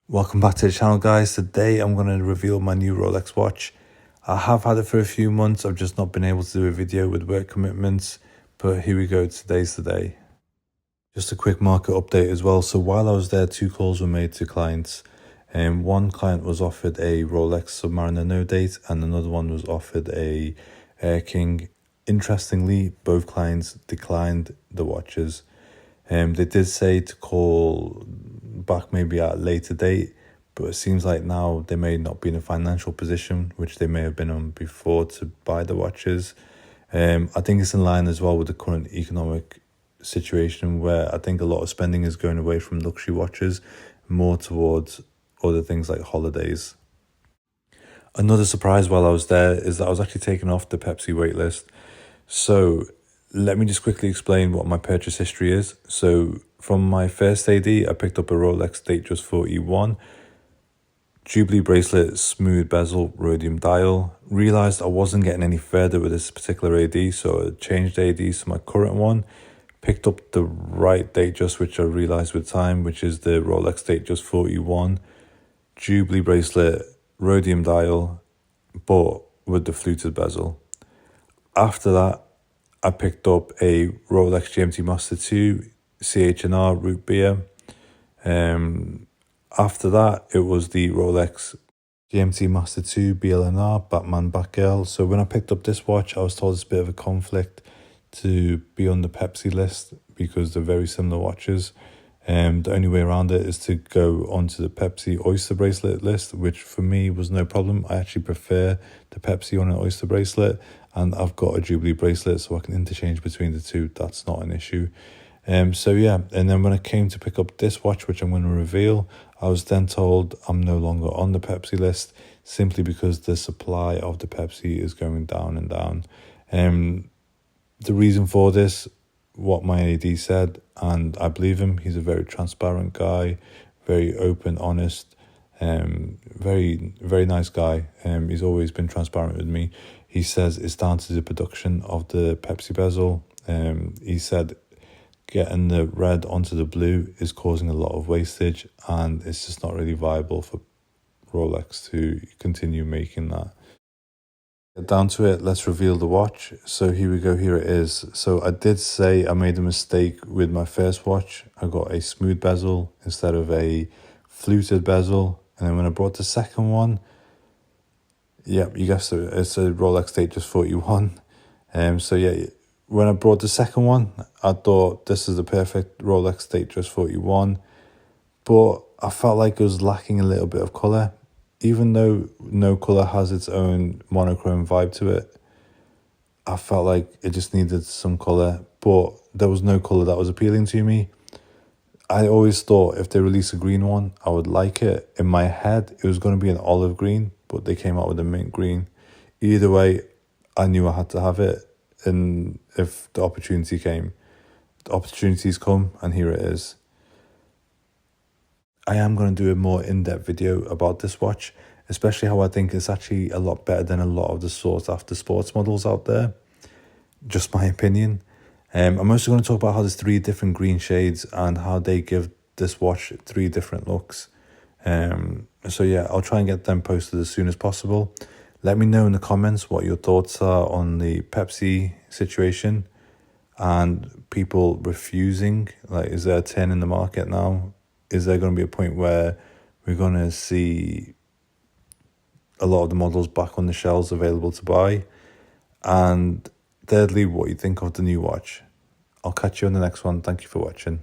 Welcome back to the channel, guys. Today I'm going to reveal my new Rolex watch. I have had it for a few months. I've just not been able to do a video with work commitments, but here we go. Today's the day. Just a quick market update as well. So while I was there, two calls were made to clients. One client was offered a Rolex Submariner no date and another one was offered a Air King. Interestingly, both clients declined the watches. They did say to call back maybe at a later date, but it seems like now they may not be in a financial position, which they may have been on before, to buy the watches. I think it's in line as well with the current economic situation, where I think a lot of spending is going away from luxury watches more towards other things like holidays. Another surprise while I was there is that I was actually taken off the Pepsi wait list. So let me just quickly explain what my purchase history is. So from my first AD, I picked up a Rolex Datejust 41, Jubilee bracelet, smooth bezel, rhodium dial. Realized I wasn't getting any further with this particular AD, so I changed ADs to my current one. Picked up the right Datejust, which I realized with time, which is the Rolex Datejust 41, Jubilee bracelet, rhodium dial, but with the fluted bezel. After that, I picked up a Rolex GMT Master 2 CH&R root beer. After that, it was the Rolex GMT Master 2 BLNR Batman Batgirl. So when I picked up this watch, I was told it's a bit of a conflict to be on the Pepsi list because they're very similar watches. The only way around it is to go onto the Pepsi Oyster bracelet list, which for me was no problem. I actually prefer the Pepsi on an Oyster bracelet, and I've got a Jubilee bracelet, so I can interchange between the two. That's not an issue. So yeah, and then when I came to pick up this watch, which I'm going to reveal, I was then told I'm no longer on the Pepsi list, simply because the supply of the Pepsi is going down and down. The reason for this, what my AD said, and I believe him. He's a very transparent guy, very open, honest, very nice guy. He's always been transparent with me. He says it's down to the production of the Pepsi bezel. He said getting the red onto the blue is causing a lot of wastage, and it's just not really viable for Rolex to continue making that. Get down to it, let's reveal the watch. So here we go, here it is. So I did say I made a mistake with my first watch. I got a smooth bezel instead of a fluted bezel. And then when I brought the second one, yep, you guessed it, it's a Rolex Datejust 41. So yeah, when I brought the second one, I thought this is the perfect Rolex Datejust 41. But I felt like it was lacking a little bit of colour. Even though no colour has its own monochrome vibe to it, I felt like it just needed some colour, but there was no colour that was appealing to me. I always thought if they release a green one, I would like it. In my head, it was going to be an olive green, but they came out with a mint green. Either way, I knew I had to have it, and if the opportunity came, the opportunities come, and here it is. I am going to do a more in-depth video about this watch, especially how I think it's actually a lot better than a lot of the sought after sports models out there. Just my opinion. I'm also going to talk about how there's 3 different green shades and how they give this watch 3 different looks. So yeah, I'll try and get them posted as soon as possible. Let me know in the comments what your thoughts are on the Pepsi situation and people refusing. Like, is there a 10 in the market now? Is there going to be a point where we're going to see a lot of the models back on the shelves available to buy? And thirdly, what you think of the new watch. I'll catch you on the next one. Thank you for watching.